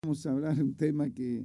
Vamos a hablar de un tema que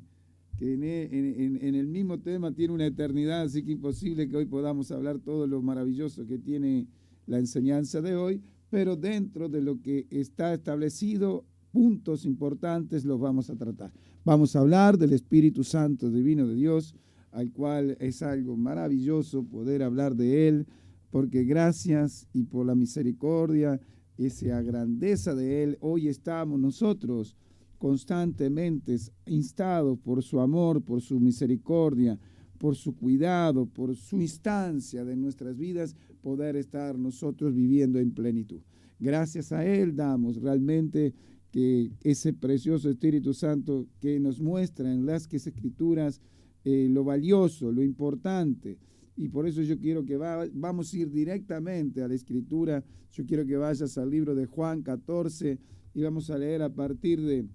en el mismo tema tiene una eternidad, así que imposible que hoy podamos hablar todo lo maravilloso que tiene la enseñanza de hoy, pero dentro de lo que está establecido, puntos importantes los vamos a tratar. Vamos a hablar del Espíritu Santo Divino de Dios, al cual es algo maravilloso poder hablar de Él, porque gracias y por la misericordia, esa grandeza de Él, hoy estamos nosotros constantemente instados por su amor, por su misericordia, por su cuidado, por su instancia de nuestras vidas, poder estar nosotros viviendo en plenitud. Gracias a Él damos realmente que ese precioso Espíritu Santo que nos muestra en las Escrituras lo valioso, lo importante. Y por eso yo quiero que vamos a ir directamente a la Escritura. Yo quiero que vayas al libro de Juan 14 y vamos a leer a partir del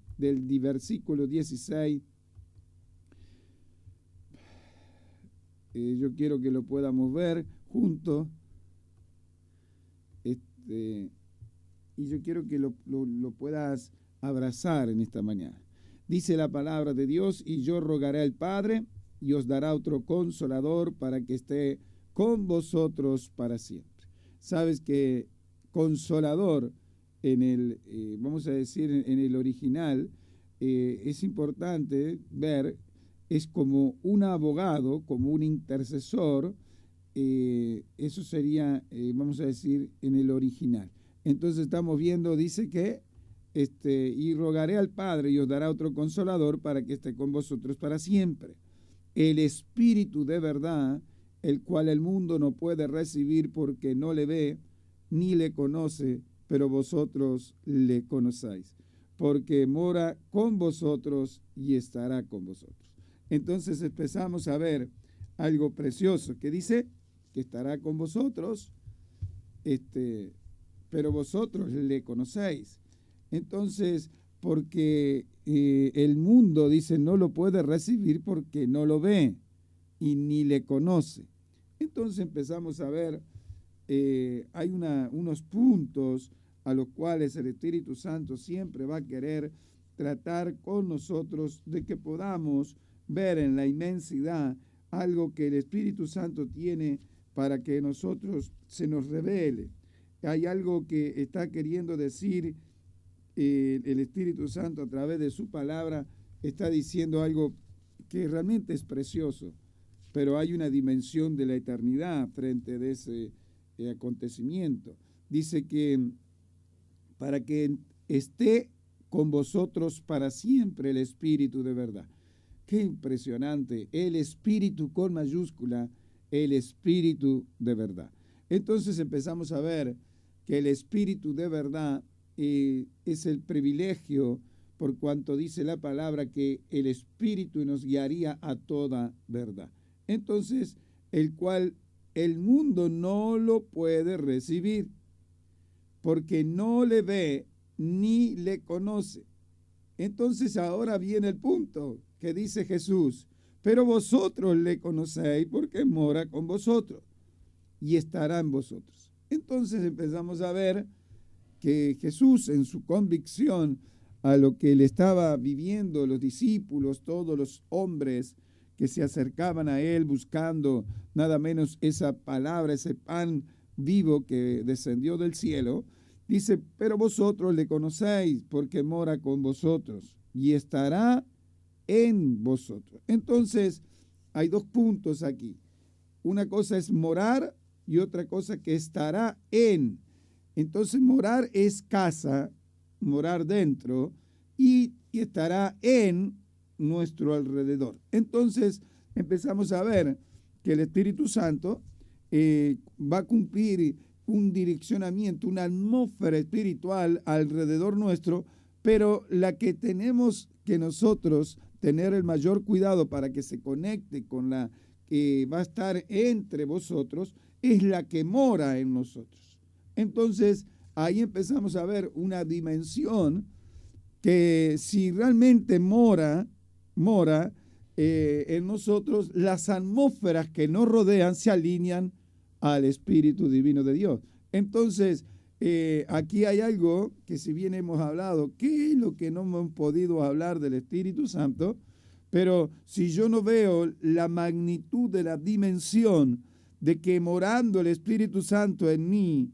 versículo 16. Yo quiero que lo podamos ver juntos. Y yo quiero que lo puedas abrazar en esta mañana. Dice la palabra de Dios: y yo rogaré al Padre, y os dará otro consolador para que esté con vosotros para siempre. Sabes que consolador en el, vamos a decir, en el original, es importante ver, es como un abogado, como un intercesor, eso sería, vamos a decir, en el original. Entonces estamos viendo, dice que, y rogaré al Padre y os dará otro consolador para que esté con vosotros para siempre. El Espíritu de verdad, el cual el mundo no puede recibir porque no le ve ni le conoce, pero vosotros le conocéis, porque mora con vosotros y estará con vosotros. Entonces empezamos a ver algo precioso que dice que estará con vosotros, pero vosotros le conocéis. Entonces, porque el mundo, dice, no lo puede recibir porque no lo ve y ni le conoce. Entonces empezamos a ver, hay unos puntos a los cuales el Espíritu Santo siempre va a querer tratar con nosotros, de que podamos ver en la inmensidad algo que el Espíritu Santo tiene para que nosotros se nos revele. Hay algo que está queriendo decir el Espíritu Santo a través de su palabra, está diciendo algo que realmente es precioso, pero hay una dimensión de la eternidad frente de ese acontecimiento. Dice que para que esté con vosotros para siempre el Espíritu de verdad. Qué impresionante, el Espíritu con mayúscula, el Espíritu de verdad. Entonces empezamos a ver que el Espíritu de verdad es el privilegio, por cuanto dice la palabra que el Espíritu nos guiaría a toda verdad. Entonces, el cual el mundo no lo puede recibir, porque no le ve ni le conoce. Entonces ahora viene el punto que dice Jesús: pero vosotros le conocéis porque mora con vosotros y estará en vosotros. Entonces empezamos a ver que Jesús, en su convicción a lo que le estaba viviendo los discípulos, todos los hombres que se acercaban a él buscando nada menos esa palabra, ese pan vivo que descendió del cielo, dice: pero vosotros le conocéis porque mora con vosotros y estará en vosotros. Entonces, hay dos puntos aquí. Una cosa es morar y otra cosa que estará en. Entonces, morar es casa, morar dentro, y estará en nuestro alrededor. Entonces, empezamos a ver que el Espíritu Santo va a cumplir un direccionamiento, una atmósfera espiritual alrededor nuestro, pero la que tenemos que nosotros tener el mayor cuidado para que se conecte con la que va a estar entre vosotros, es la que mora en nosotros. Entonces, ahí empezamos a ver una dimensión que si realmente mora en nosotros, las atmósferas que nos rodean se alinean al Espíritu Divino de Dios. Entonces, aquí hay algo que si bien hemos hablado, ¿qué es lo que no hemos podido hablar del Espíritu Santo? Pero si yo no veo la magnitud de la dimensión de que morando el Espíritu Santo en mí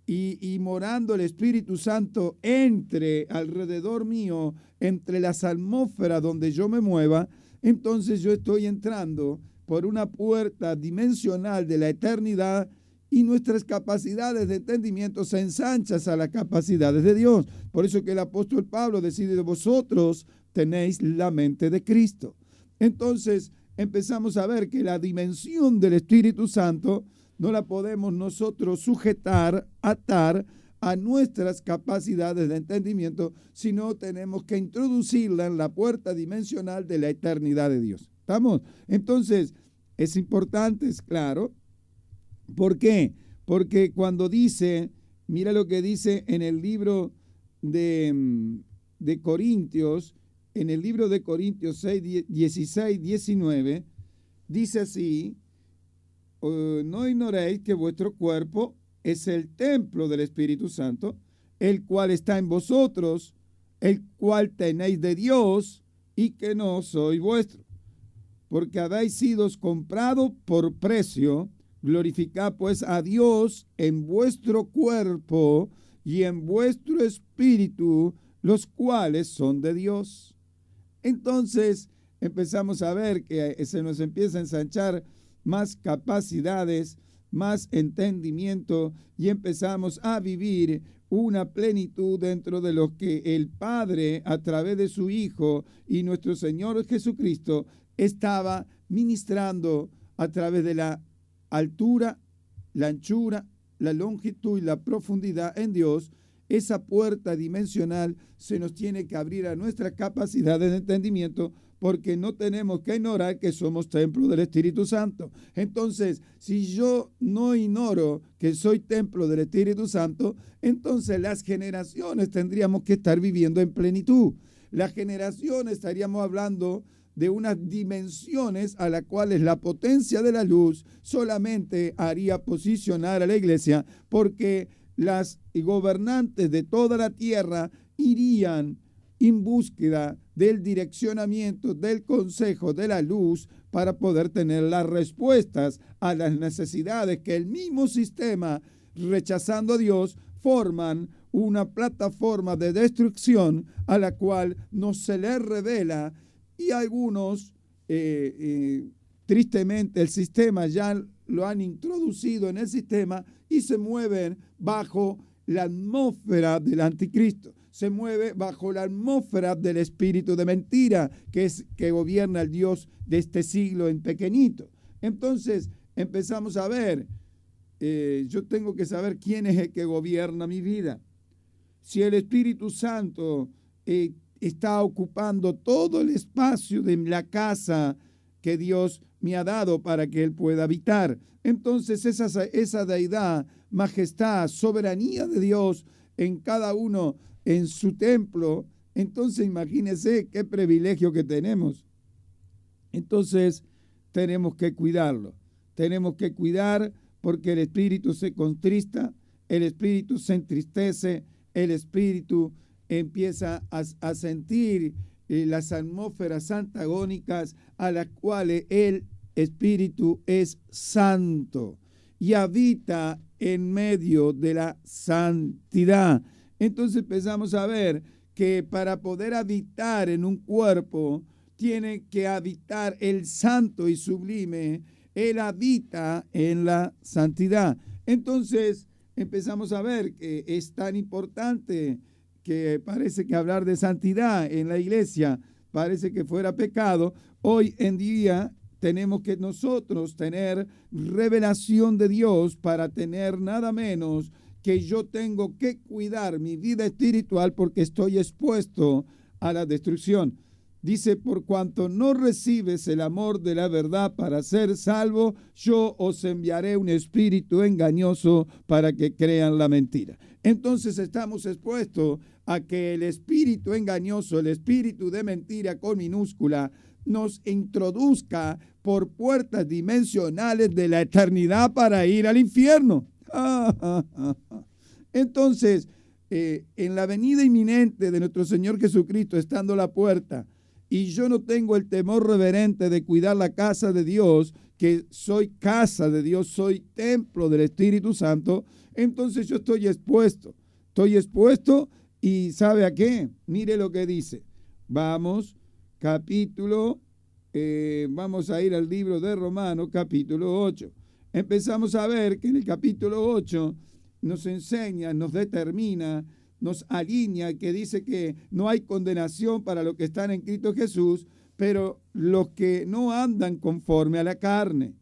y morando el Espíritu Santo entre alrededor mío, entre las atmósferas donde yo me mueva, entonces yo estoy entrando por una puerta dimensional de la eternidad y nuestras capacidades de entendimiento se ensanchan a las capacidades de Dios. Por eso que el apóstol Pablo decide: vosotros tenéis la mente de Cristo. Entonces empezamos a ver que la dimensión del Espíritu Santo no la podemos nosotros sujetar, atar a nuestras capacidades de entendimiento, sino tenemos que introducirla en la puerta dimensional de la eternidad de Dios. ¿Estamos? Entonces, es importante, es claro. ¿Por qué? Porque cuando dice, mira lo que dice en el libro de Corintios, en el libro de Corintios 6, 16, 19, dice así: no ignoréis que vuestro cuerpo es el templo del Espíritu Santo, el cual está en vosotros, el cual tenéis de Dios, y que no sois vuestro, porque habéis sido comprados por precio. Glorificad pues a Dios en vuestro cuerpo y en vuestro espíritu, los cuales son de Dios. Entonces empezamos a ver que se nos empieza a ensanchar más capacidades, más entendimiento, y empezamos a vivir una plenitud dentro de lo que el Padre, a través de su Hijo y nuestro Señor Jesucristo, estaba ministrando a través de la altura, la anchura, la longitud y la profundidad en Dios. Esa puerta dimensional se nos tiene que abrir a nuestras capacidades de entendimiento, porque no tenemos que ignorar que somos templo del Espíritu Santo. Entonces, si yo no ignoro que soy templo del Espíritu Santo, entonces las generaciones tendríamos que estar viviendo en plenitud. Las generaciones estaríamos hablando de unas dimensiones a las cuales la potencia de la luz solamente haría posicionar a la iglesia, porque las gobernantes de toda la tierra irían en búsqueda del direccionamiento, del consejo de la luz, para poder tener las respuestas a las necesidades que el mismo sistema, rechazando a Dios, forman una plataforma de destrucción a la cual no se les revela. Y algunos, tristemente, el sistema ya lo han introducido en el sistema y se mueven bajo la atmósfera del anticristo. Se mueve bajo la atmósfera del espíritu de mentira, que gobierna el Dios de este siglo en pequeñito. Entonces empezamos a ver, yo tengo que saber quién es el que gobierna mi vida. Si el Espíritu Santo está ocupando todo el espacio de la casa que Dios me ha dado para que Él pueda habitar, entonces esa deidad, majestad, soberanía de Dios en cada uno en su templo, entonces imagínense qué privilegio que tenemos. Entonces tenemos que cuidarlo, tenemos que cuidar, porque el espíritu se contrista, el espíritu se entristece, el espíritu empieza a sentir las atmósferas antagónicas a las cuales el espíritu es santo y habita en medio de la santidad. Entonces empezamos a ver que para poder habitar en un cuerpo, tiene que habitar el santo y sublime. Él habita en la santidad. Entonces empezamos a ver que es tan importante, que parece que hablar de santidad en la iglesia parece que fuera pecado. Hoy en día tenemos que nosotros tener revelación de Dios para tener nada menos que yo tengo que cuidar mi vida espiritual, porque estoy expuesto a la destrucción. Dice: por cuanto no recibes el amor de la verdad para ser salvo, yo os enviaré un espíritu engañoso para que crean la mentira. Entonces estamos expuestos a que el espíritu engañoso, el espíritu de mentira con minúscula, nos introduzca por puertas dimensionales de la eternidad para ir al infierno. Entonces, en la venida inminente de nuestro Señor Jesucristo, estando a la puerta, y yo no tengo el temor reverente de cuidar la casa de Dios, que soy casa de Dios, soy templo del Espíritu Santo, entonces yo estoy expuesto y ¿sabe a qué? Mire lo que dice. Vamos a ir al libro de Romanos, capítulo 8. Empezamos a ver que en el capítulo 8 nos enseña, nos determina, nos alinea, que dice que no hay condenación para los que están en Cristo Jesús, pero los que no andan conforme a la carne.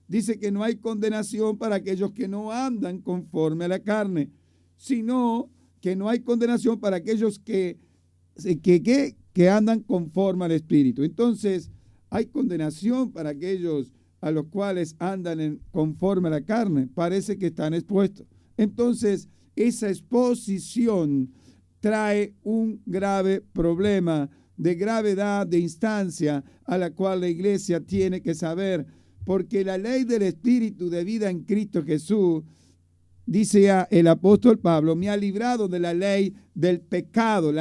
Dice que no hay condenación para aquellos que no andan conforme a la carne, sino que no hay condenación para aquellos que andan conforme al Espíritu. Entonces, hay condenación para aquellos a los cuales andan conforme a la carne. Parece que están expuestos. Entonces, esa exposición trae un grave problema de gravedad, de instancia, a la cual la iglesia tiene que saber, porque la ley del Espíritu de vida en Cristo Jesús, dice el apóstol Pablo, me ha librado de la ley del pecado,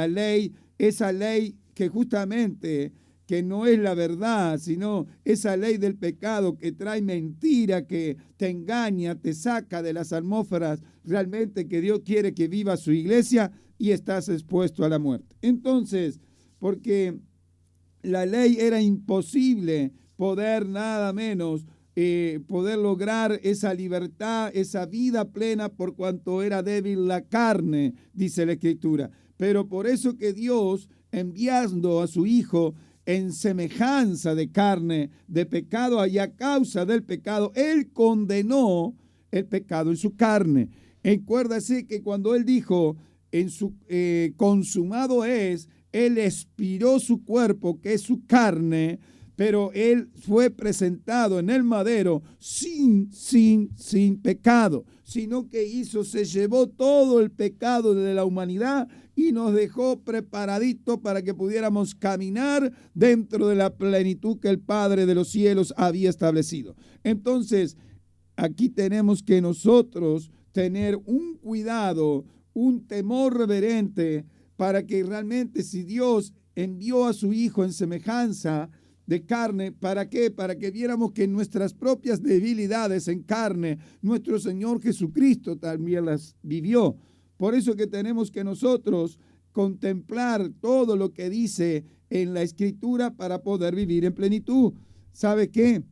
esa ley que justamente que no es la verdad, sino esa ley del pecado que trae mentira, que te engaña, te saca de las atmósferas realmente que Dios quiere que viva su iglesia, y estás expuesto a la muerte. Entonces, porque la ley era imposible poder nada menos poder lograr esa libertad, esa vida plena, por cuanto era débil la carne, dice la Escritura. Pero por eso que Dios, enviando a su Hijo en semejanza de carne, de pecado, y a causa del pecado, Él condenó el pecado en su carne. Acuérdase que cuando Él dijo, consumado es, Él expiró su cuerpo, que es su carne, pero Él fue presentado en el madero sin pecado, sino que se llevó todo el pecado de la humanidad y nos dejó preparadito para que pudiéramos caminar dentro de la plenitud que el Padre de los cielos había establecido. Entonces, aquí tenemos que nosotros tener un cuidado, un temor reverente, para que realmente, si Dios envió a su Hijo en semejanza de carne, ¿para qué? Para que viéramos que nuestras propias debilidades en carne, nuestro Señor Jesucristo también las vivió. Por eso que tenemos que nosotros contemplar todo lo que dice en la Escritura para poder vivir en plenitud. ¿Sabe qué?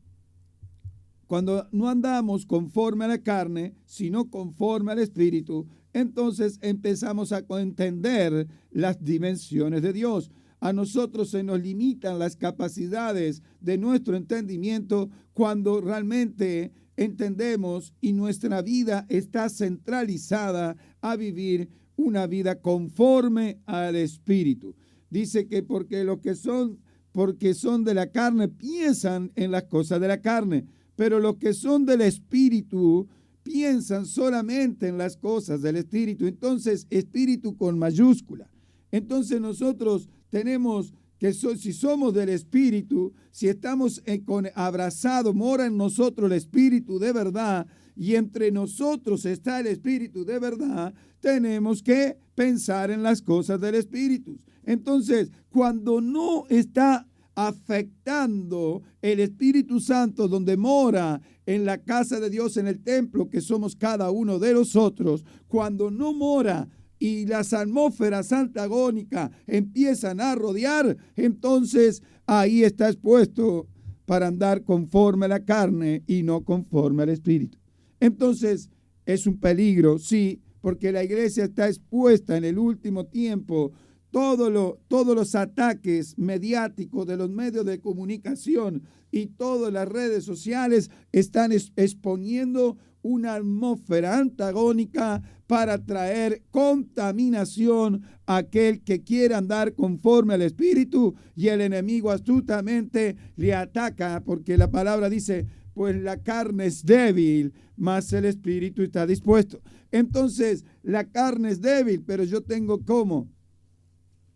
Cuando no andamos conforme a la carne, sino conforme al Espíritu, entonces empezamos a entender las dimensiones de Dios. A nosotros se nos limitan las capacidades de nuestro entendimiento cuando realmente entendemos y nuestra vida está centralizada a vivir una vida conforme al Espíritu. Dice que porque son de la carne piensan en las cosas de la carne, pero los que son del Espíritu piensan solamente en las cosas del Espíritu. Entonces, Espíritu con mayúscula. Entonces nosotros tenemos que si somos del Espíritu, si estamos abrazados, mora en nosotros el Espíritu de verdad, y entre nosotros está el Espíritu de verdad, tenemos que pensar en las cosas del Espíritu. Entonces, cuando no está afectando el Espíritu Santo, donde mora en la casa de Dios, en el templo que somos cada uno de nosotros, cuando no mora y las atmósferas antagónicas empiezan a rodear, entonces ahí está expuesto para andar conforme a la carne y no conforme al Espíritu. Entonces es un peligro, sí, porque la iglesia está expuesta en el último tiempo. Todos los ataques mediáticos de los medios de comunicación y todas las redes sociales están exponiendo una atmósfera antagónica para traer contaminación a aquel que quiera andar conforme al Espíritu, y el enemigo astutamente le ataca, porque la palabra dice, pues la carne es débil, mas el Espíritu está dispuesto. Entonces, la carne es débil, pero yo tengo ¿cómo?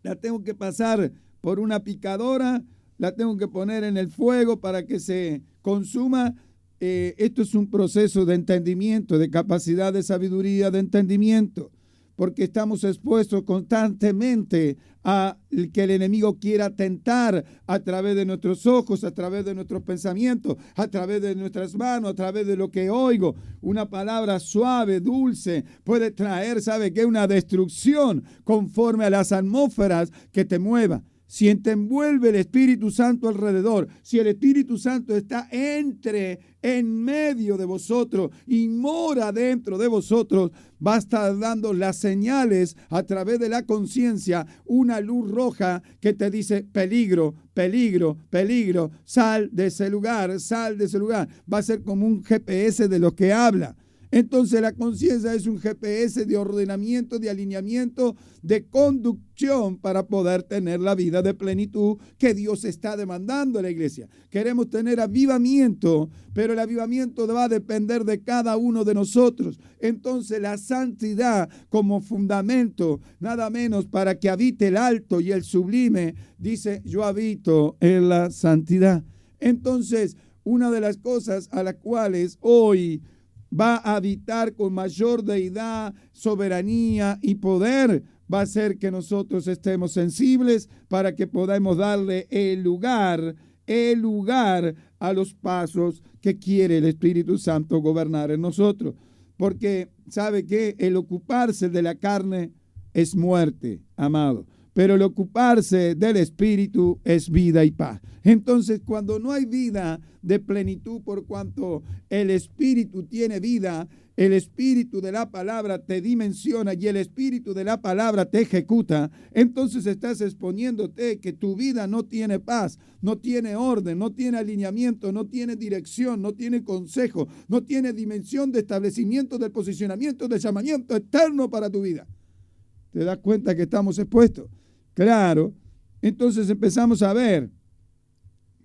La tengo que pasar por una picadora, la tengo que poner en el fuego para que se consuma. Esto es un proceso de entendimiento, de capacidad de sabiduría, de entendimiento. porque estamos expuestos constantemente a que el enemigo quiera tentar a través de nuestros ojos, a través de nuestros pensamientos, a través de nuestras manos, a través de lo que oigo. Una palabra suave, dulce, puede traer, ¿sabe qué? Una destrucción conforme a las atmósferas que te mueva. Si te envuelve el Espíritu Santo alrededor, si el Espíritu Santo está en medio de vosotros y mora dentro de vosotros, va a estar dando las señales a través de la conciencia, una luz roja que te dice peligro, peligro, peligro, sal de ese lugar, sal de ese lugar. Va a ser como un GPS de lo que habla. Entonces la conciencia es un GPS de ordenamiento, de alineamiento, de conducción para poder tener la vida de plenitud que Dios está demandando a la iglesia. Queremos tener avivamiento, pero el avivamiento va a depender de cada uno de nosotros. Entonces la santidad como fundamento, nada menos para que habite el alto y el sublime, dice, yo habito en la santidad. Entonces, una de las cosas a las cuales hoy va a habitar con mayor deidad, soberanía y poder, va a ser que nosotros estemos sensibles para que podamos darle el lugar a los pasos que quiere el Espíritu Santo gobernar en nosotros. Porque, ¿sabe qué? El ocuparse de la carne es muerte, amado. Pero el ocuparse del Espíritu es vida y paz. Entonces, cuando no hay vida de plenitud, por cuanto el Espíritu tiene vida, el Espíritu de la palabra te dimensiona y el Espíritu de la palabra te ejecuta, entonces estás exponiéndote que tu vida no tiene paz, no tiene orden, no tiene alineamiento, no tiene dirección, no tiene consejo, no tiene dimensión de establecimiento del posicionamiento, del llamamiento eterno para tu vida. ¿Te das cuenta que estamos expuestos? Claro, entonces empezamos a ver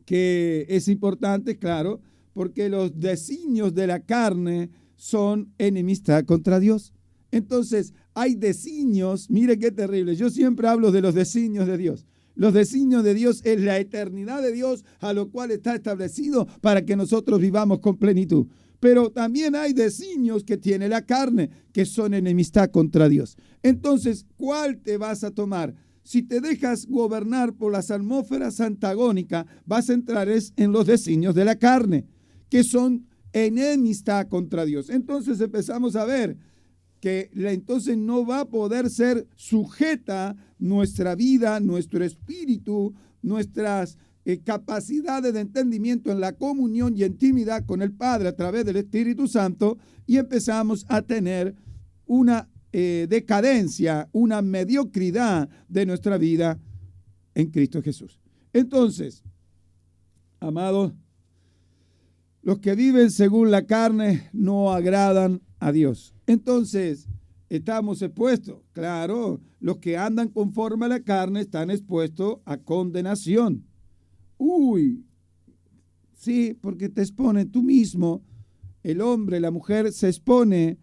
que es importante, claro, porque los designios de la carne son enemistad contra Dios. Entonces, hay designios, mire qué terrible, yo siempre hablo de los designios de Dios. Los designios de Dios es la eternidad de Dios, a lo cual está establecido para que nosotros vivamos con plenitud. Pero también hay designios que tiene la carne, que son enemistad contra Dios. Entonces, ¿cuál te vas a tomar? Si te dejas gobernar por las atmósferas antagónicas, vas a entrar en los designios de la carne, que son enemistad contra Dios. Entonces empezamos a ver que entonces no va a poder ser sujeta nuestra vida, nuestro espíritu, nuestras capacidades de entendimiento en la comunión y intimidad con el Padre a través del Espíritu Santo, y empezamos a tener una decadencia, una mediocridad de nuestra vida en Cristo Jesús. Entonces, amados, los que viven según la carne no agradan a Dios. Entonces, estamos expuestos. Claro, los que andan conforme a la carne están expuestos a condenación. Sí, porque te expone tú mismo, el hombre, la mujer se expone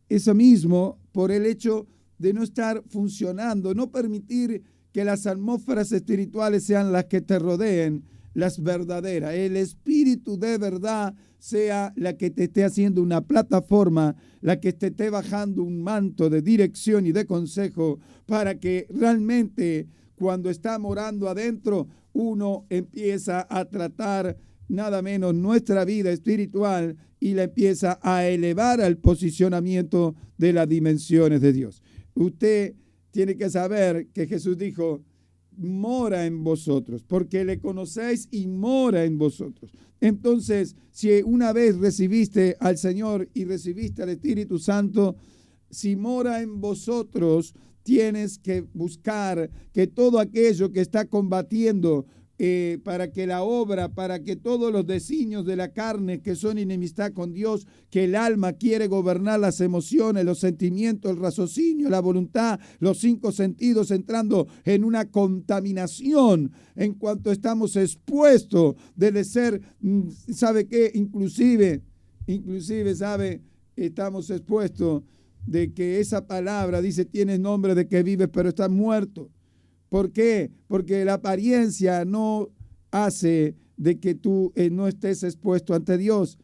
eso mismo por el hecho de no estar funcionando, no permitir que las atmósferas espirituales sean las que te rodeen, las verdaderas. El Espíritu de verdad sea la que te esté haciendo una plataforma, la que te esté bajando un manto de dirección y de consejo para que realmente cuando está morando adentro, uno empieza a tratar nada menos nuestra vida espiritual y la empieza a elevar al posicionamiento de las dimensiones de Dios. Usted tiene que saber que Jesús dijo, mora en vosotros, porque le conocéis y mora en vosotros. Entonces, si una vez recibiste al Señor y recibiste al Espíritu Santo, si mora en vosotros, tienes que buscar que todo aquello que está combatiendo para que la obra, para que todos los designios de la carne que son enemistad con Dios, que el alma quiere gobernar las emociones, los sentimientos, el raciocinio, la voluntad, los 5 sentidos entrando en una contaminación en cuanto estamos expuestos de ser, ¿sabe qué? Inclusive, ¿sabe? Estamos expuestos de que esa palabra dice, tienes nombre de que vives, pero estás muerto. ¿Por qué? Porque la apariencia no hace de que tú no estés expuesto ante Dios.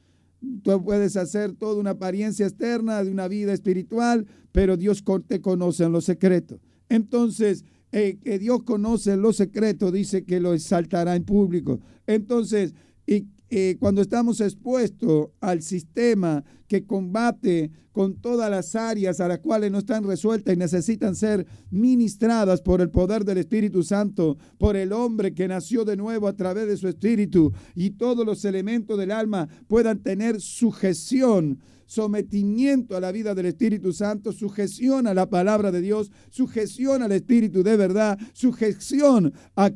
Tú puedes hacer toda una apariencia externa de una vida espiritual, pero Dios te conoce en lo secreto. Entonces, que Dios conoce en lo secreto, dice que lo exaltará en público. Entonces, cuando estamos expuestos al sistema que combate con todas las áreas a las cuales no están resueltas y necesitan ser ministradas por el poder del Espíritu Santo, por el hombre que nació de nuevo a través de su Espíritu, y todos los elementos del alma puedan tener sujeción, sometimiento a la vida del Espíritu Santo, sujeción a la palabra de Dios, sujeción al Espíritu de verdad, sujeción a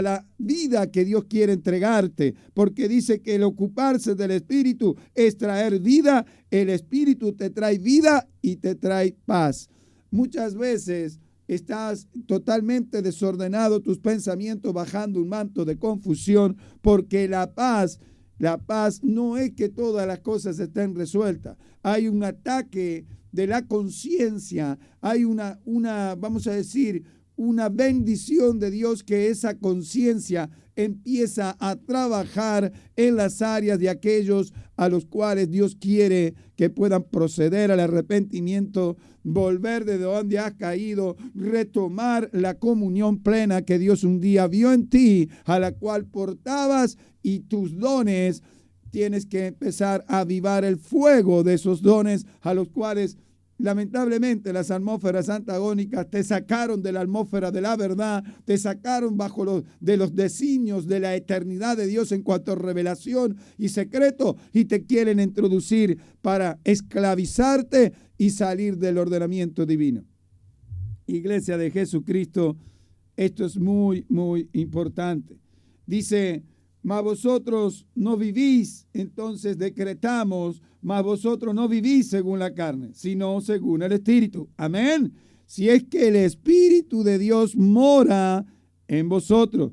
la vida que Dios quiere entregarte, porque dice que el ocuparse del Espíritu es traer vida. El Espíritu te trae vida y te trae paz. Muchas veces estás totalmente desordenado, tus pensamientos bajando un manto de confusión, porque la paz no es que todas las cosas estén resueltas. Hay un ataque de la conciencia, hay vamos a decir, una bendición de Dios, que esa conciencia empieza a trabajar en las áreas de aquellos a los cuales Dios quiere que puedan proceder al arrepentimiento, volver de donde has caído, retomar la comunión plena que Dios un día vio en ti, a la cual portabas, y tus dones, tienes que empezar a avivar el fuego de esos dones, a los cuales lamentablemente las atmósferas antagónicas te sacaron de la atmósfera de la verdad, te sacaron de los designios de la eternidad de Dios en cuanto a revelación y secreto, y te quieren introducir para esclavizarte y salir del ordenamiento divino. Iglesia de Jesucristo, esto es muy, muy importante. Dice: mas vosotros no vivís, entonces decretamos, mas vosotros no vivís según la carne, sino según el Espíritu. Amén. Si es que el Espíritu de Dios mora en vosotros.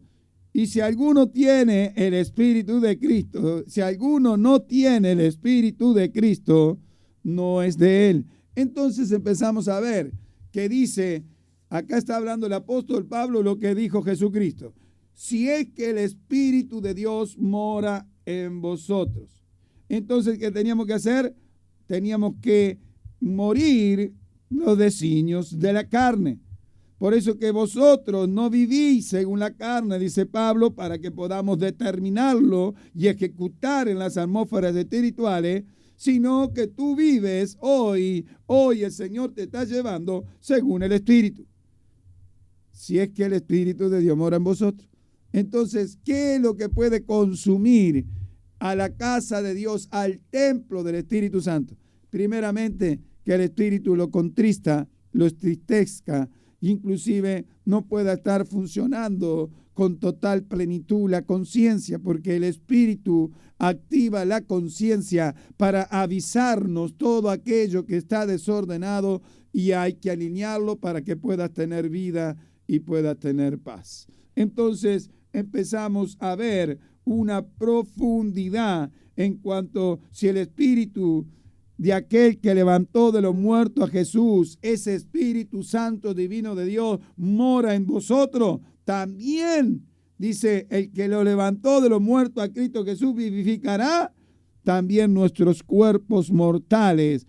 Y si alguno tiene el Espíritu de Cristo, si alguno no tiene el Espíritu de Cristo, no es de él. Entonces empezamos a ver que dice, acá está hablando el apóstol Pablo lo que dijo Jesucristo. Si es que el Espíritu de Dios mora en vosotros. Entonces, ¿qué teníamos que hacer? Teníamos que morir los designios de la carne. Por eso que vosotros no vivís según la carne, dice Pablo, para que podamos determinarlo y ejecutar en las atmósferas espirituales, sino que tú vives hoy el Señor te está llevando según el Espíritu. Si es que el Espíritu de Dios mora en vosotros. Entonces, ¿qué es lo que puede consumir a la casa de Dios, al templo del Espíritu Santo? Primeramente, que el Espíritu lo contrista, lo entristezca, inclusive no pueda estar funcionando con total plenitud la conciencia, porque el Espíritu activa la conciencia para avisarnos todo aquello que está desordenado, y hay que alinearlo para que puedas tener vida y puedas tener paz. Entonces, empezamos a ver una profundidad en cuanto si el Espíritu de aquel que levantó de los muertos a Jesús, ese Espíritu Santo divino de Dios, mora en vosotros. También, dice, el que lo levantó de los muertos a Cristo Jesús vivificará también nuestros cuerpos mortales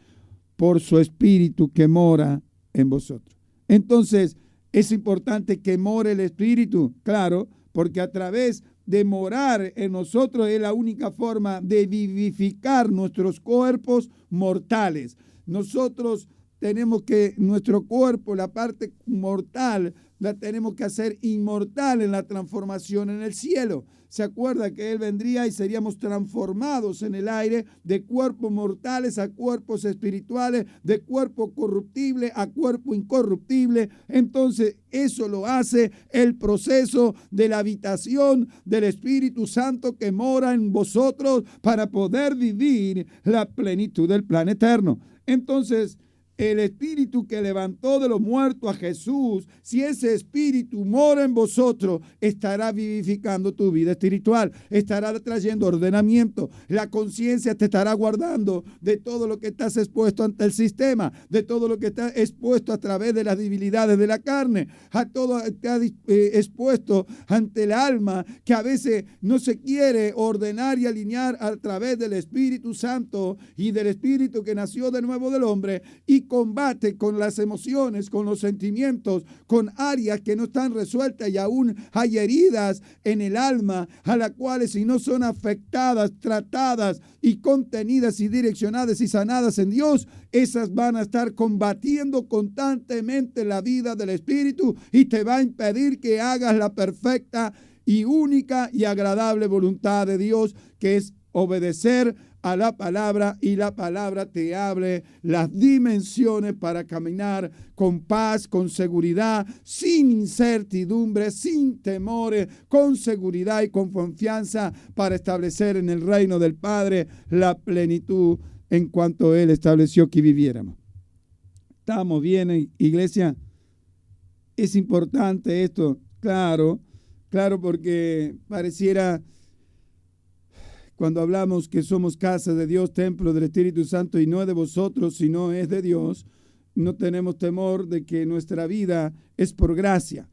por su Espíritu que mora en vosotros. Entonces, es importante que more el Espíritu, claro, porque a través de morar en nosotros es la única forma de vivificar nuestros cuerpos mortales. Nosotros tenemos que, nuestro cuerpo, la parte mortal, la tenemos que hacer inmortal en la transformación en el cielo. ¿Se acuerda que Él vendría y seríamos transformados en el aire de cuerpos mortales a cuerpos espirituales, de cuerpo corruptible a cuerpo incorruptible? Entonces, eso lo hace el proceso de la habitación del Espíritu Santo que mora en vosotros para poder vivir la plenitud del plan eterno. Entonces, el espíritu que levantó de los muertos a Jesús, si ese espíritu mora en vosotros, estará vivificando tu vida espiritual, estará trayendo ordenamiento. La conciencia te estará guardando de todo lo que estás expuesto ante el sistema, de todo lo que estás expuesto a través de las debilidades de la carne, a todo te ha expuesto ante el alma que a veces no se quiere ordenar y alinear a través del Espíritu Santo y del Espíritu que nació de nuevo del hombre, y combate con las emociones, con los sentimientos, con áreas que no están resueltas, y aún hay heridas en el alma a las cuales, si no son afectadas, tratadas y contenidas y direccionadas y sanadas en Dios, esas van a estar combatiendo constantemente la vida del Espíritu y te va a impedir que hagas la perfecta y única y agradable voluntad de Dios, que es obedecer a la palabra, y la palabra te abre las dimensiones para caminar con paz, con seguridad, sin incertidumbre, sin temores, con seguridad y con confianza, para establecer en el reino del Padre la plenitud en cuanto Él estableció que viviéramos. ¿Estamos bien, iglesia? Es importante esto, claro, porque pareciera, cuando hablamos que somos casa de Dios, templo del Espíritu Santo, y no es de vosotros, sino es de Dios, no tenemos temor de que nuestra vida es por gracia.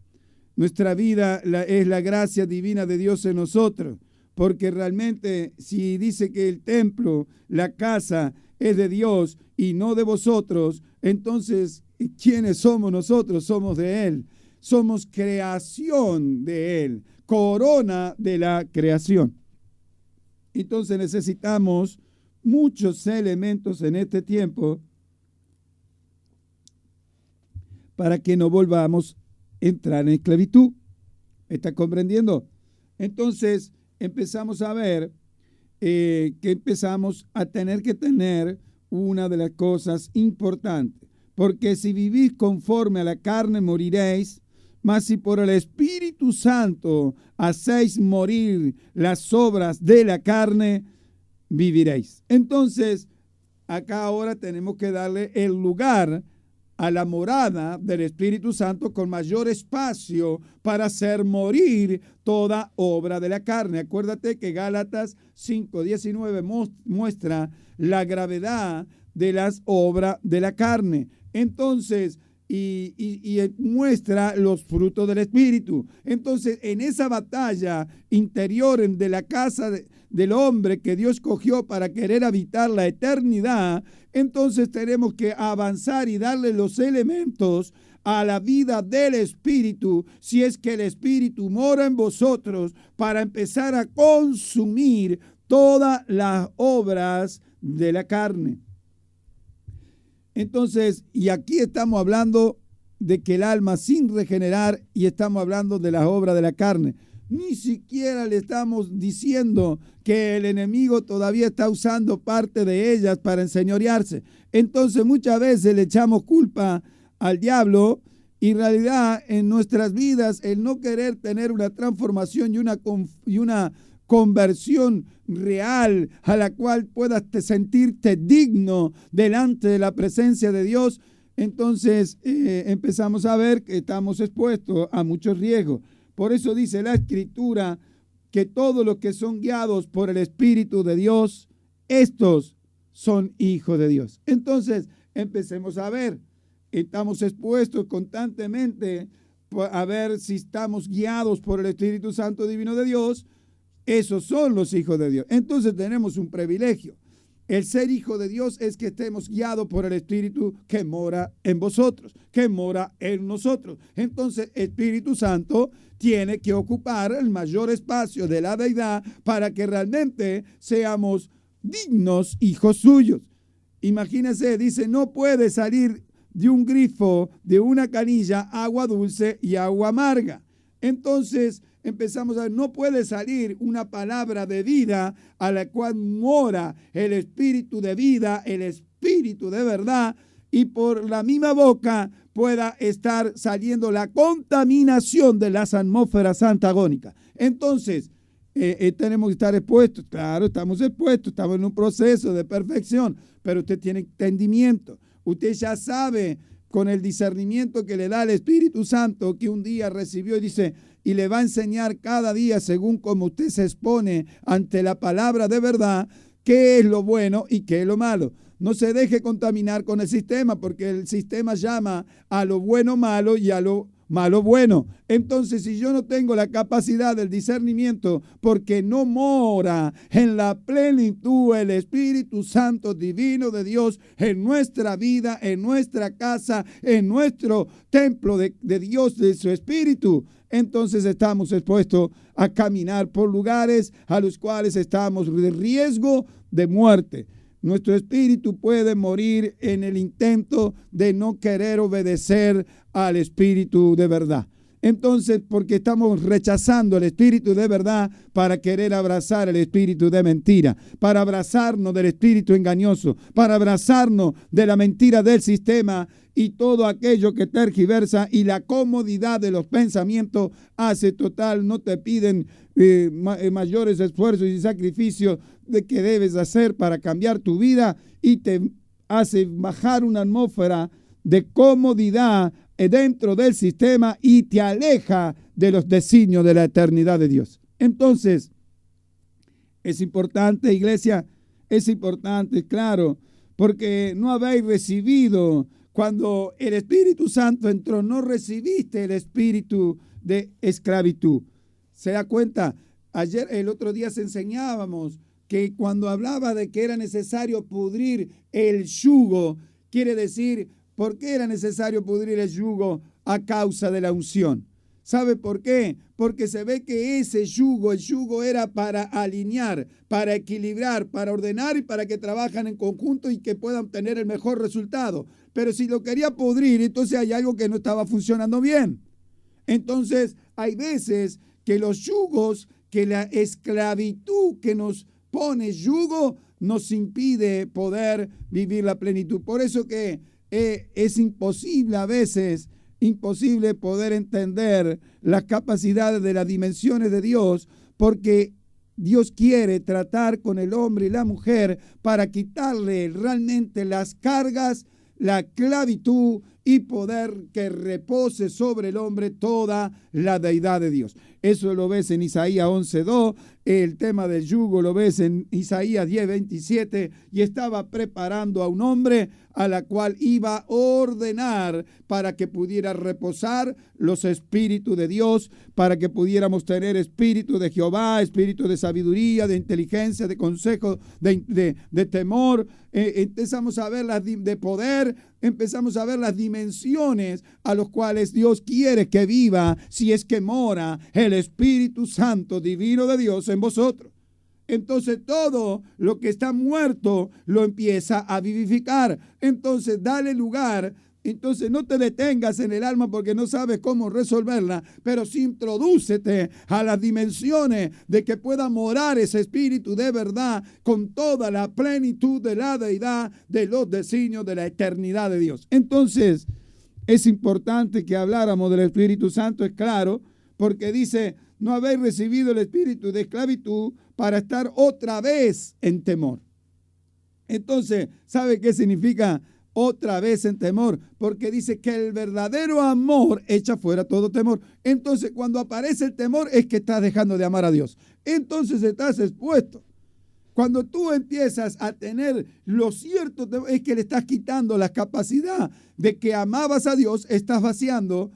Nuestra vida es la gracia divina de Dios en nosotros, porque realmente si dice que el templo, la casa, es de Dios y no de vosotros, entonces, ¿quiénes somos nosotros? Somos de Él. Somos creación de Él, corona de la creación. Entonces necesitamos muchos elementos en este tiempo para que no volvamos a entrar en esclavitud. ¿Me está comprendiendo? Entonces empezamos a ver que empezamos a tener que tener una de las cosas importantes. Porque si vivís conforme a la carne, moriréis. Mas si por el Espíritu Santo hacéis morir las obras de la carne, viviréis. Entonces, acá ahora tenemos que darle el lugar a la morada del Espíritu Santo con mayor espacio para hacer morir toda obra de la carne. Acuérdate que Gálatas 5:19 muestra la gravedad de las obras de la carne. Entonces, y muestra los frutos del Espíritu. Entonces, en esa batalla interior de la casa del hombre que Dios cogió para querer habitar la eternidad, entonces tenemos que avanzar y darle los elementos a la vida del Espíritu, si es que el Espíritu mora en vosotros, para empezar a consumir todas las obras de la carne. Entonces, y aquí estamos hablando de que el alma sin regenerar, y estamos hablando de las obras de la carne. Ni siquiera le estamos diciendo que el enemigo todavía está usando parte de ellas para enseñorearse. Entonces muchas veces le echamos culpa al diablo, y en realidad en nuestras vidas el no querer tener una transformación y una conversión real a la cual puedas sentirte digno delante de la presencia de Dios, entonces empezamos a ver que estamos expuestos a muchos riesgos. Por eso dice la Escritura que todos los que son guiados por el Espíritu de Dios, estos son hijos de Dios. Entonces empecemos a ver, estamos expuestos constantemente a ver si estamos guiados por el Espíritu Santo Divino de Dios. Esos son los hijos de Dios. Entonces tenemos un privilegio. El ser hijo de Dios es que estemos guiados por el Espíritu que mora en vosotros, que mora en nosotros. Entonces, Espíritu Santo tiene que ocupar el mayor espacio de la deidad para que realmente seamos dignos hijos suyos. Imagínense, dice, no puede salir de un grifo, de una canilla, agua dulce y agua amarga. Entonces, empezamos a ver, no puede salir una palabra de vida a la cual mora el Espíritu de vida, el Espíritu de verdad, y por la misma boca pueda estar saliendo la contaminación de las atmósferas antagónicas. Entonces, tenemos que estar expuestos. Claro, estamos expuestos, estamos en un proceso de perfección, pero usted tiene entendimiento. Usted ya sabe con el discernimiento que le da el Espíritu Santo que un día recibió y dice, y le va a enseñar cada día según como usted se expone ante la palabra de verdad, qué es lo bueno y qué es lo malo. No se deje contaminar con el sistema, porque el sistema llama a lo bueno malo y a lo malo bueno. Entonces, si yo no tengo la capacidad del discernimiento, porque no mora en la plenitud el Espíritu Santo divino de Dios en nuestra vida, en nuestra casa, en nuestro templo de Dios, de su Espíritu, entonces estamos expuestos a caminar por lugares a los cuales estamos de riesgo de muerte. Nuestro espíritu puede morir en el intento de no querer obedecer al espíritu de verdad. Entonces, porque estamos rechazando el espíritu de verdad para querer abrazar el espíritu de mentira, para abrazarnos del espíritu engañoso, para abrazarnos de la mentira del sistema y todo aquello que tergiversa, y la comodidad de los pensamientos hace total, no te piden mayores esfuerzos y sacrificios de que debes hacer para cambiar tu vida, y te hace bajar una atmósfera de comodidad dentro del sistema y te aleja de los designios de la eternidad de Dios. Entonces, es importante, iglesia, es importante, claro, porque no habéis recibido, cuando el Espíritu Santo entró, no recibiste el espíritu de esclavitud. ¿Se da cuenta? El otro día se enseñábamos que cuando hablaba de que era necesario pudrir el yugo, quiere decir, ¿por qué era necesario pudrir el yugo? A causa de la unción. ¿Sabe por qué? Porque se ve que ese yugo, el yugo era para alinear, para equilibrar, para ordenar y para que trabajen en conjunto y que puedan tener el mejor resultado. Pero si lo quería pudrir, entonces hay algo que no estaba funcionando bien. Entonces, hay veces que los yugos, que la esclavitud que nos pone yugo, nos impide poder vivir la plenitud. Por eso que es imposible a veces, imposible poder entender las capacidades de las dimensiones de Dios, porque Dios quiere tratar con el hombre y la mujer para quitarle realmente las cargas, la esclavitud, y poder que repose sobre el hombre toda la deidad de Dios. Eso lo ves en Isaías 11:2, el tema del yugo lo ves en Isaías 10:27, y estaba preparando a un hombre a la cual iba a ordenar para que pudiera reposar los espíritus de Dios, para que pudiéramos tener espíritu de Jehová, espíritu de sabiduría, de inteligencia, de consejo, de temor. Empezamos a ver de poder, empezamos a ver las dimensiones a los cuales Dios quiere que viva, si es que mora el Espíritu Santo divino de Dios en vosotros. Entonces todo lo que está muerto lo empieza a vivificar. Entonces dale lugar. Entonces no te detengas en el alma porque no sabes cómo resolverla, pero sí introdúcete a las dimensiones de que pueda morar ese espíritu de verdad con toda la plenitud de la deidad, de los designios de la eternidad de Dios. Entonces es importante que habláramos del Espíritu Santo, es claro, porque dice, no habéis recibido el espíritu de esclavitud para estar otra vez en temor. Entonces, ¿sabe qué significa otra vez en temor? Porque dice que el verdadero amor echa fuera todo temor. Entonces, cuando aparece el temor es que estás dejando de amar a Dios. Entonces estás expuesto. Cuando tú empiezas a tener lo cierto, es que le estás quitando la capacidad de que amabas a Dios, estás vaciando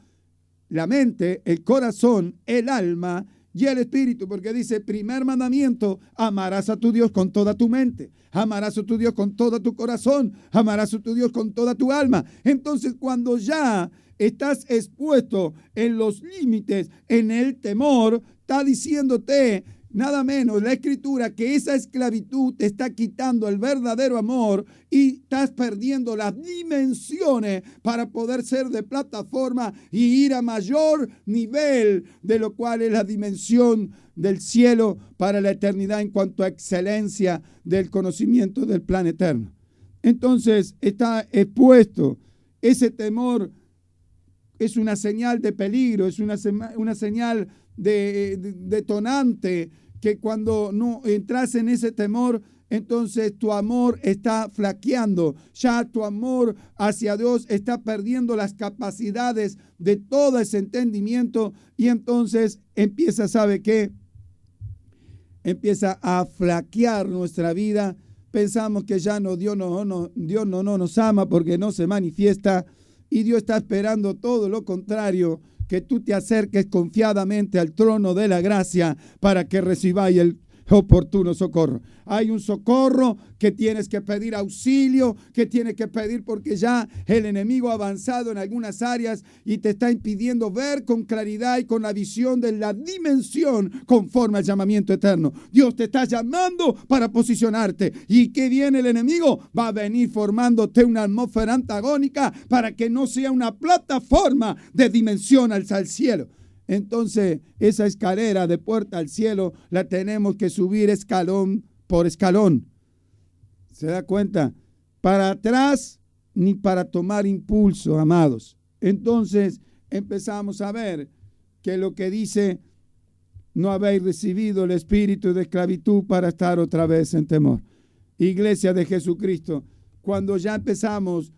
la mente, el corazón, el alma y el espíritu, porque dice, primer mandamiento, amarás a tu Dios con toda tu mente, amarás a tu Dios con todo tu corazón, amarás a tu Dios con toda tu alma. Entonces, cuando ya estás expuesto en los límites, en el temor, está diciéndote, nada menos la Escritura, que esa esclavitud te está quitando el verdadero amor y estás perdiendo las dimensiones para poder ser de plataforma y ir a mayor nivel de lo cual es la dimensión del cielo para la eternidad en cuanto a excelencia del conocimiento del plan eterno. Entonces está expuesto. Ese temor es una señal de peligro, es una señal detonante que cuando no entras en ese temor, entonces tu amor está flaqueando. Ya tu amor hacia Dios está perdiendo las capacidades de todo ese entendimiento y entonces empieza, ¿sabe qué? Empieza a flaquear nuestra vida. Pensamos que ya Dios no nos ama porque no se manifiesta y Dios está esperando todo lo contrario, que tú te acerques confiadamente al trono de la gracia para que recibáis el oportuno socorro. Hay un socorro que tienes que pedir auxilio, que tienes que pedir porque ya el enemigo ha avanzado en algunas áreas y te está impidiendo ver con claridad y con la visión de la dimensión conforme al llamamiento eterno. Dios te está llamando para posicionarte. ¿Y qué viene el enemigo? Va a venir formándote una atmósfera antagónica para que no sea una plataforma de dimensión al cielo. Entonces, esa escalera de puerta al cielo la tenemos que subir escalón por escalón. ¿Se da cuenta? Para atrás ni para tomar impulso, amados. Entonces, empezamos a ver que lo que dice, no habéis recibido el espíritu de esclavitud para estar otra vez en temor. Iglesia de Jesucristo, cuando ya empezamos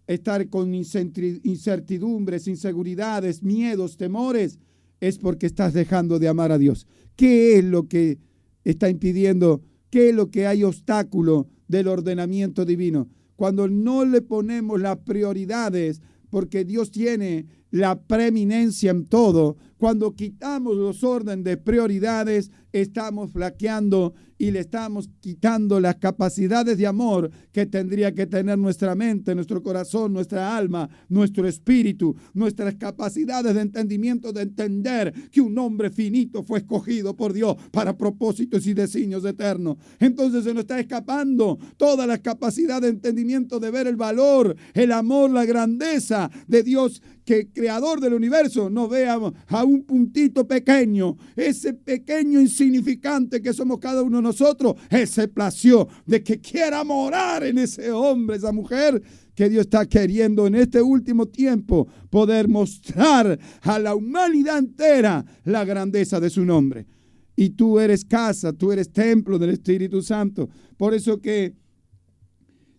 a estar con incertidumbres, inseguridades, miedos, temores, es porque estás dejando de amar a Dios. ¿Qué es lo que está impidiendo? ¿Qué es lo que hay obstáculo del ordenamiento divino? Cuando no le ponemos las prioridades, porque Dios tiene la preeminencia en todo, cuando quitamos los órdenes de prioridades, estamos flaqueando y le estamos quitando las capacidades de amor que tendría que tener nuestra mente, nuestro corazón, nuestra alma, nuestro espíritu, nuestras capacidades de entendimiento, de entender que un hombre finito fue escogido por Dios para propósitos y designios eternos. Entonces se nos está escapando todas las capacidades de entendimiento, de ver el valor, el amor, la grandeza de Dios, que creador del universo. No veamos a un puntito pequeño, ese pequeño insignificante que somos cada uno de nosotros. Él se plació de que quiera morar en ese hombre, esa mujer, que Dios está queriendo en este último tiempo poder mostrar a la humanidad entera la grandeza de su nombre. Y tú eres casa, tú eres templo del Espíritu Santo. Por eso que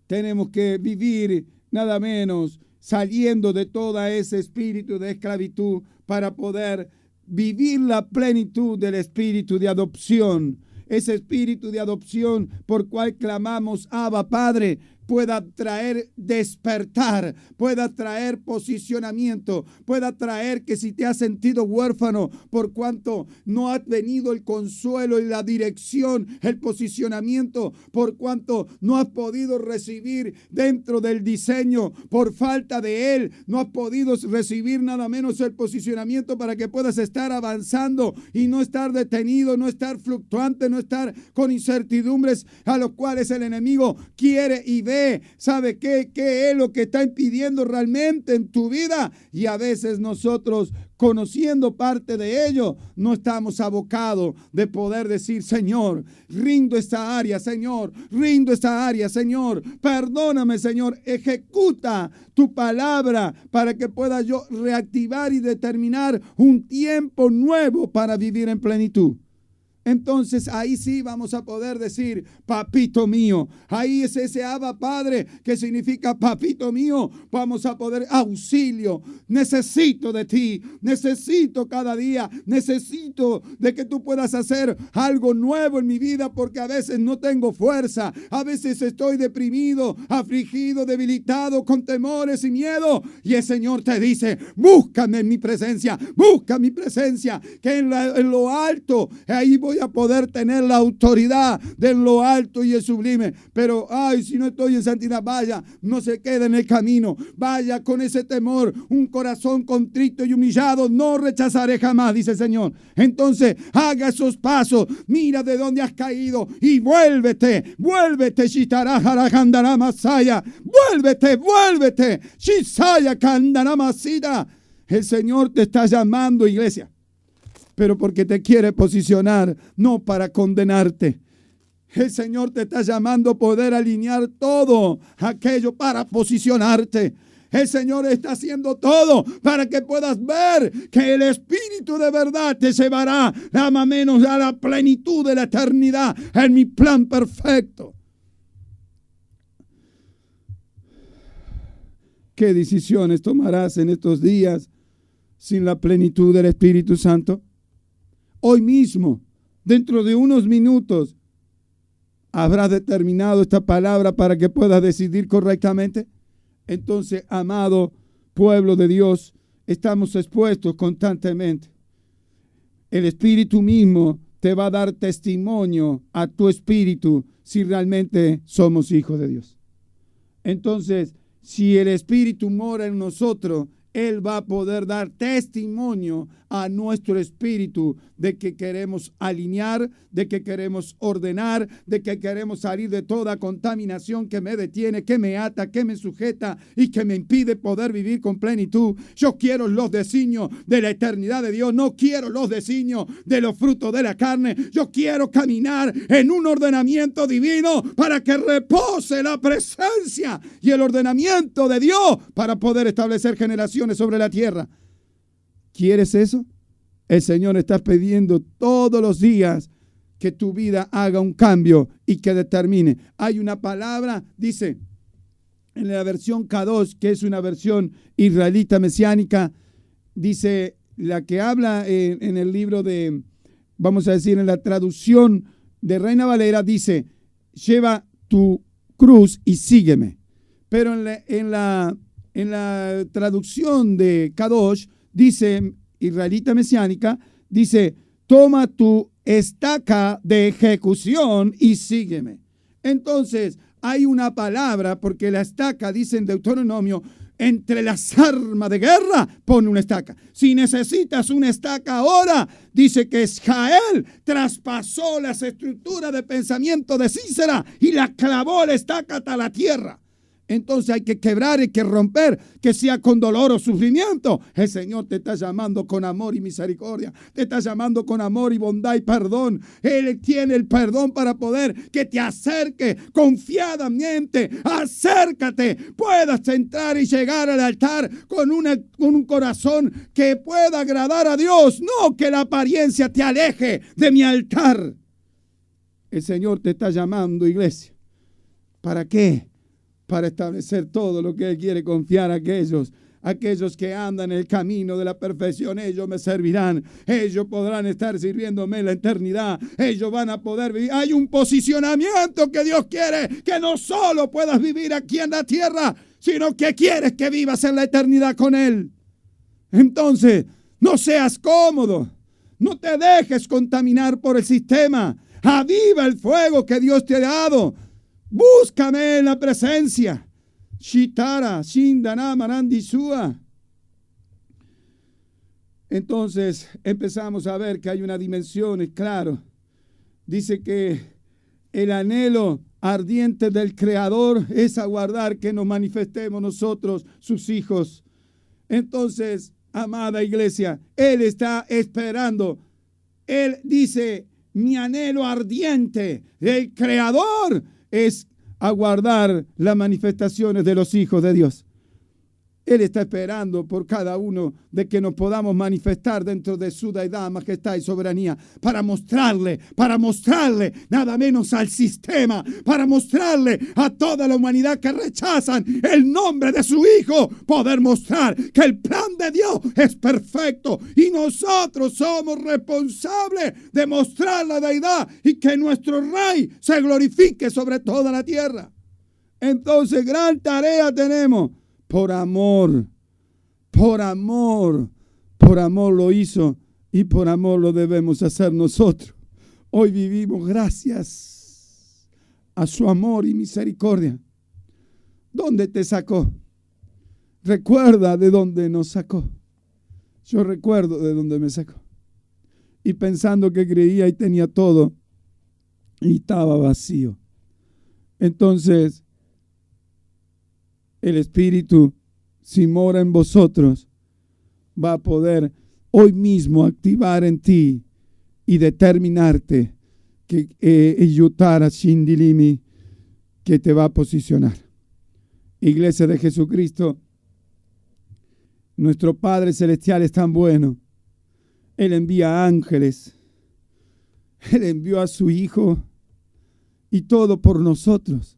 tenemos que vivir nada menos saliendo de todo ese espíritu de esclavitud para poder vivir la plenitud del espíritu de adopción. Ese espíritu de adopción por cual clamamos, Abba, Padre, pueda traer despertar, pueda traer posicionamiento, pueda traer que si te has sentido huérfano por cuanto no ha venido el consuelo y la dirección, el posicionamiento, por cuanto no has podido recibir dentro del diseño, por falta de él, no has podido recibir nada menos el posicionamiento para que puedas estar avanzando y no estar detenido, no estar fluctuante, no estar con incertidumbres a los cuales el enemigo quiere y ve. ¿Sabe qué es lo que está impidiendo realmente en tu vida? Y a veces nosotros, conociendo parte de ello, no estamos abocados de poder decir, Señor, rindo esta área, Señor, rindo esta área, Señor, perdóname, Señor, ejecuta tu palabra para que pueda yo reactivar y determinar un tiempo nuevo para vivir en plenitud. Entonces ahí sí vamos a poder decir, papito mío. Ahí es ese Abba Padre que significa papito mío. Vamos a poder auxilio. Necesito de ti. Necesito cada día. Necesito de que tú puedas hacer algo nuevo en mi vida porque a veces no tengo fuerza. A veces estoy deprimido, afligido, debilitado, con temores y miedo. Y el Señor te dice, búscame en mi presencia. Busca mi presencia. Que en lo alto, ahí voy a poder tener la autoridad de lo alto y el sublime. Pero si no estoy en santidad, vaya, no se quede en el camino, vaya con ese temor, un corazón contrito y humillado no rechazaré jamás, dice el Señor. Entonces haga esos pasos, mira de dónde has caído y vuélvete, vuélvete, Shishaya Kandanamasida. El Señor te está llamando, iglesia, pero porque te quiere posicionar, no para condenarte. El Señor te está llamando a poder alinear todo aquello para posicionarte. El Señor está haciendo todo para que puedas ver que el Espíritu de verdad te llevará nada más menos a la plenitud de la eternidad en mi plan perfecto. ¿Qué decisiones tomarás en estos días sin la plenitud del Espíritu Santo? Hoy mismo, dentro de unos minutos, ¿habrás determinado esta palabra para que puedas decidir correctamente? Entonces, amado pueblo de Dios, estamos expuestos constantemente. El Espíritu mismo te va a dar testimonio a tu espíritu si realmente somos hijos de Dios. Entonces, si el Espíritu mora en nosotros, Él va a poder dar testimonio a nuestro espíritu de que queremos alinear, de que queremos ordenar, de que queremos salir de toda contaminación que me detiene, que me ata, que me sujeta y que me impide poder vivir con plenitud. Yo quiero los designios de la eternidad de Dios, no quiero los designios de los frutos de la carne. Yo quiero caminar en un ordenamiento divino para que repose la presencia y el ordenamiento de Dios para poder establecer generaciones sobre la tierra. ¿Quieres eso? El Señor está pidiendo todos los días que tu vida haga un cambio y que determine. Hay una palabra, dice, en la versión Kadosh, que es una versión israelita mesiánica, dice, la que habla en el libro de, vamos a decir, en la traducción de Reina Valera, dice, lleva tu cruz y sígueme. Pero en la traducción de Kadosh, dice, israelita mesiánica, dice, toma tu estaca de ejecución y sígueme. Entonces, hay una palabra, porque la estaca, dice en Deuteronomio, entre las armas de guerra, pone una estaca. Si necesitas una estaca ahora, dice que Jael traspasó las estructuras de pensamiento de Sísera y la clavó la estaca hasta la tierra. Entonces hay que quebrar, hay que romper, que sea con dolor o sufrimiento. El Señor te está llamando con amor y misericordia. Te está llamando con amor y bondad y perdón. Él tiene el perdón para poder que te acerque confiadamente. Acércate, puedas entrar y llegar al altar con un corazón que pueda agradar a Dios. No que la apariencia te aleje de mi altar. El Señor te está llamando, iglesia. ¿Para qué? Para establecer todo lo que Él quiere confiar a aquellos que andan en el camino de la perfección. Ellos me servirán, ellos podrán estar sirviéndome en la eternidad, ellos van a poder vivir. Hay un posicionamiento que Dios quiere, que no solo puedas vivir aquí en la tierra, sino que quieres que vivas en la eternidad con Él. Entonces, no seas cómodo, no te dejes contaminar por el sistema, aviva el fuego que Dios te ha dado. Búscame en la presencia. Shitara, Shindana, Marandisua. Entonces empezamos a ver que hay una dimensión, es claro. Dice que el anhelo ardiente del Creador es aguardar que nos manifestemos nosotros, sus hijos. Entonces, amada iglesia, Él está esperando. Él dice, mi anhelo ardiente del Creador es aguardar las manifestaciones de los hijos de Dios. Él está esperando por cada uno de que nos podamos manifestar dentro de su deidad, majestad y soberanía para mostrarle nada menos al sistema, para mostrarle a toda la humanidad que rechazan el nombre de su Hijo, poder mostrar que el plan de Dios es perfecto y nosotros somos responsables de mostrar la deidad y que nuestro Rey se glorifique sobre toda la tierra. Entonces, gran tarea tenemos. Por amor lo hizo y por amor lo debemos hacer nosotros. Hoy vivimos gracias a su amor y misericordia. ¿Dónde te sacó? Recuerda de dónde nos sacó. Yo recuerdo de dónde me sacó. Y pensando que creía y tenía todo, y estaba vacío. Entonces, el Espíritu, si mora en vosotros, va a poder hoy mismo activar en ti y determinarte que Yutara Shindilimi, que te va a posicionar. Iglesia de Jesucristo, Nuestro Padre Celestial es tan bueno. Él envía ángeles. Él envió a su Hijo y todo por nosotros.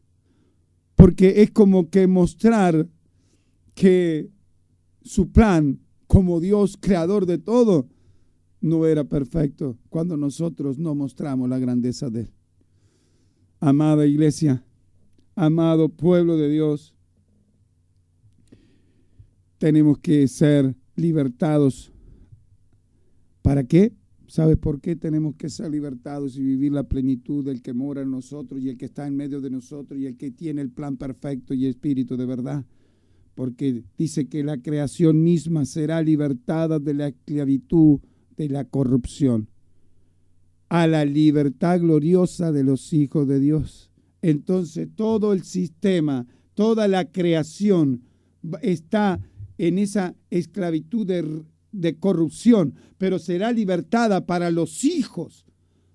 Porque es como que mostrar que su plan como Dios creador de todo no era perfecto cuando nosotros no mostramos la grandeza de Él. Amada iglesia, amado pueblo de Dios, tenemos que ser libertados. ¿Para qué? ¿Sabes por qué tenemos que ser libertados y vivir la plenitud del que mora en nosotros y el que está en medio de nosotros y el que tiene el plan perfecto y espíritu de verdad? Porque dice que la creación misma será libertada de la esclavitud, de la corrupción, a la libertad gloriosa de los hijos de Dios. Entonces todo el sistema, toda la creación está en esa esclavitud de corrupción, pero será libertada para los hijos,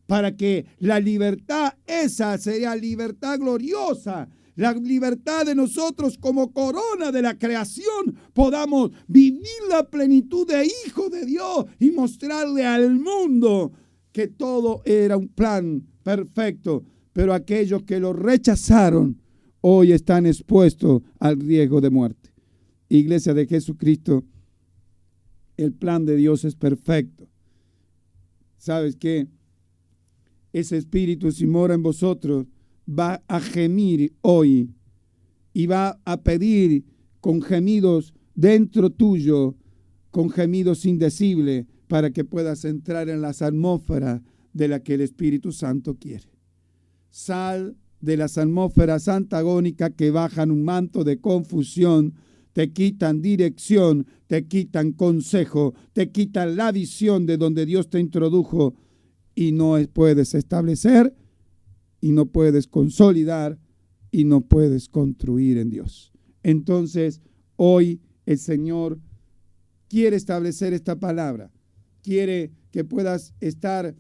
para que la libertad esa sea libertad gloriosa, la libertad de nosotros como corona de la creación, podamos vivir la plenitud de hijos de Dios y mostrarle al mundo que todo era un plan perfecto, pero aquellos que lo rechazaron hoy están expuestos al riesgo de muerte. Iglesia de Jesucristo, el plan de Dios es perfecto. ¿Sabes qué? Ese espíritu, si mora en vosotros, va a gemir hoy y va a pedir con gemidos dentro tuyo, con gemidos indecibles, para que puedas entrar en las atmósferas de la que el Espíritu Santo quiere. Sal de las atmósferas antagónicas que bajan un manto de confusión, te quitan dirección, te quitan consejo, te quitan la visión de donde Dios te introdujo y no puedes establecer y no puedes consolidar y no puedes construir en Dios. Entonces, hoy el Señor quiere establecer esta palabra, quiere que puedas estar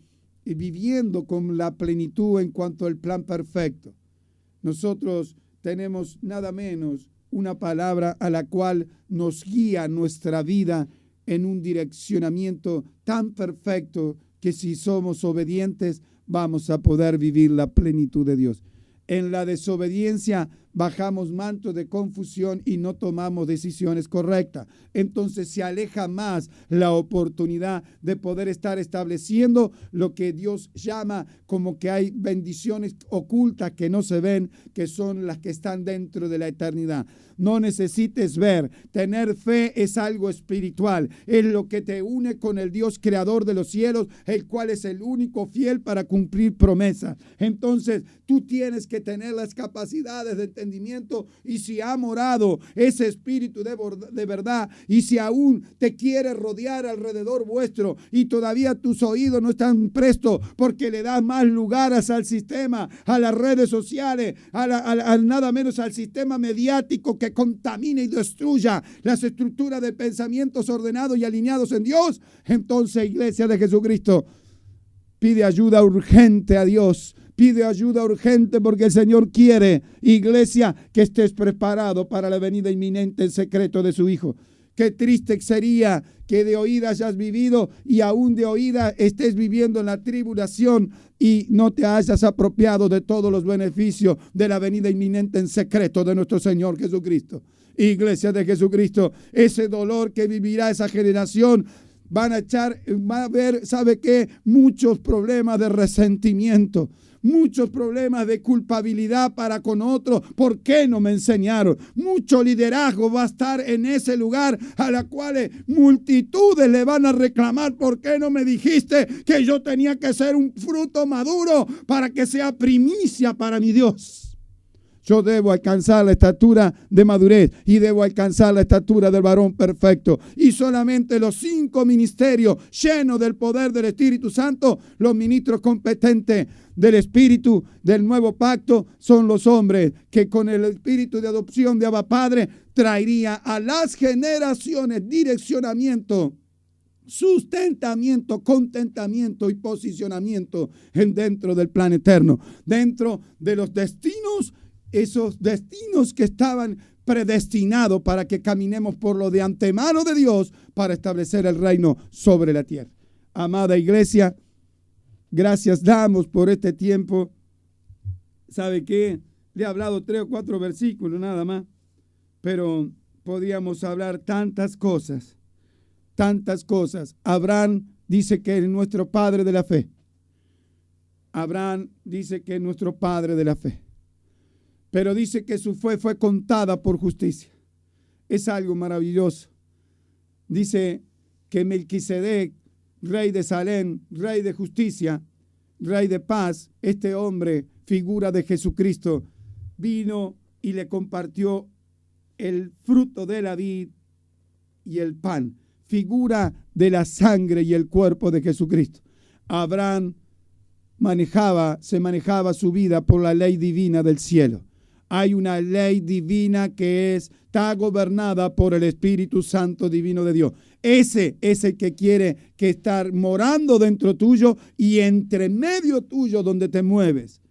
viviendo con la plenitud en cuanto al plan perfecto. Nosotros tenemos nada menos una palabra a la cual nos guía nuestra vida en un direccionamiento tan perfecto que si somos obedientes vamos a poder vivir la plenitud de Dios. En la desobediencia bajamos mantos de confusión y no tomamos decisiones correctas. Entonces se aleja más la oportunidad de poder estar estableciendo lo que Dios llama como que hay bendiciones ocultas que no se ven, que son las que están dentro de la eternidad. No necesites ver. Tener fe es algo espiritual. Es lo que te une con el Dios creador de los cielos, el cual es el único fiel para cumplir promesas. Entonces tú tienes que tener las capacidades de entendimiento, y si ha morado ese espíritu de verdad, y si aún te quiere rodear alrededor vuestro y todavía tus oídos no están prestos porque le das más lugares al sistema, a las redes sociales, a nada menos al sistema mediático que contamina y destruya las estructuras de pensamientos ordenados y alineados en Dios, entonces, iglesia de Jesucristo, pide ayuda urgente a Dios. Pide ayuda urgente porque el Señor quiere, iglesia, que estés preparado para la venida inminente en secreto de su Hijo. Qué triste sería que de oída hayas vivido y aún de oída estés viviendo en la tribulación y no te hayas apropiado de todos los beneficios de la venida inminente en secreto de nuestro Señor Jesucristo. Iglesia de Jesucristo, ese dolor que vivirá esa generación, van a ver, ¿sabe qué? Muchos problemas de resentimiento, muchos problemas de culpabilidad para con otros. ¿Por qué no me enseñaron? Mucho liderazgo va a estar en ese lugar a la cual multitudes le van a reclamar. ¿Por qué no me dijiste que yo tenía que ser un fruto maduro para que sea primicia para mi Dios? Yo debo alcanzar la estatura de madurez y debo alcanzar la estatura del varón perfecto. Y solamente los 5 ministerios llenos del poder del Espíritu Santo, los ministros competentes del Espíritu del nuevo pacto, son los hombres que con el Espíritu de adopción de Abba Padre traería a las generaciones direccionamiento, sustentamiento, contentamiento y posicionamiento dentro del plan eterno, dentro de los destinos, esos destinos que estaban predestinado para que caminemos por lo de antemano de Dios para establecer el reino sobre la tierra. Amada iglesia, gracias damos por este tiempo. ¿Sabe qué? Le he hablado 3 o 4 versículos nada más, pero podríamos hablar tantas cosas, tantas cosas. Abraham dice que es nuestro padre de la fe. Abraham dice que es nuestro padre de la fe. Pero dice que su fe fue contada por justicia. Es algo maravilloso. Dice que Melquisedec, rey de Salem, rey de justicia, rey de paz, este hombre, figura de Jesucristo, vino y le compartió el fruto de la vid y el pan, figura de la sangre y el cuerpo de Jesucristo. Abraham se manejaba su vida por la ley divina del cielo. Hay una ley divina que está gobernada por el Espíritu Santo divino de Dios. Ese es el que quiere que estar morando dentro tuyo y entre medio tuyo donde te mueves.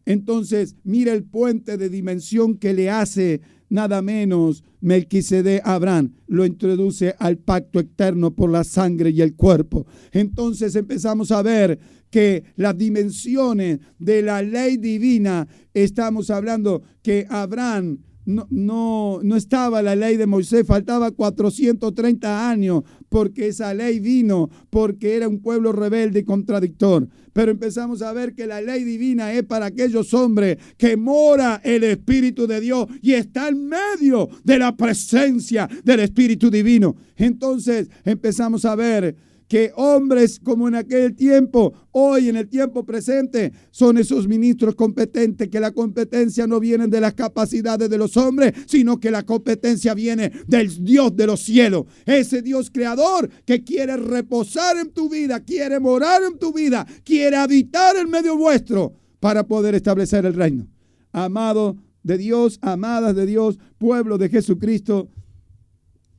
Entonces, mira el puente de dimensión que le hace nada menos Melquisedec a Abraham. Lo introduce al pacto eterno por la sangre y el cuerpo. Entonces empezamos a ver que las dimensiones de la ley divina, estamos hablando que Abraham no estaba la ley de Moisés, faltaba 430 años porque esa ley vino, porque era un pueblo rebelde y contradictor. Pero empezamos a ver que la ley divina es para aquellos hombres que mora el Espíritu de Dios y está en medio de la presencia del Espíritu divino. Entonces empezamos a ver que hombres como en aquel tiempo, hoy en el tiempo presente, son esos ministros competentes, que la competencia no viene de las capacidades de los hombres, sino que la competencia viene del Dios de los cielos. Ese Dios creador que quiere reposar en tu vida, quiere morar en tu vida, quiere habitar en medio vuestro para poder establecer el reino. Amado de Dios, amadas de Dios, pueblo de Jesucristo,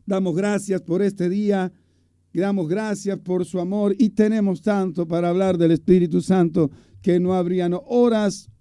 damos gracias por este día. Damos gracias por su amor y tenemos tanto para hablar del Espíritu Santo que no habrían horas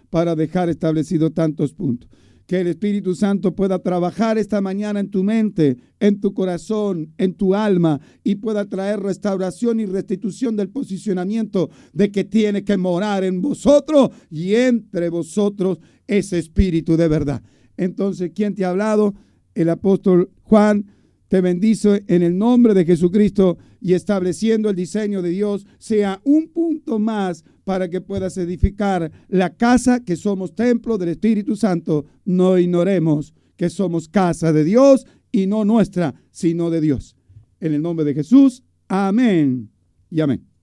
para dejar establecido tantos puntos. Que el Espíritu Santo pueda trabajar esta mañana en tu mente, en tu corazón, en tu alma y pueda traer restauración y restitución del posicionamiento de que tiene que morar en vosotros y entre vosotros ese Espíritu de verdad. Entonces, ¿quién te ha hablado? El apóstol Juan. Te bendice en el nombre de Jesucristo y estableciendo el diseño de Dios sea un punto más para que puedas edificar la casa que somos templo del Espíritu Santo. No ignoremos que somos casa de Dios y no nuestra, sino de Dios. En el nombre de Jesús, amén y amén.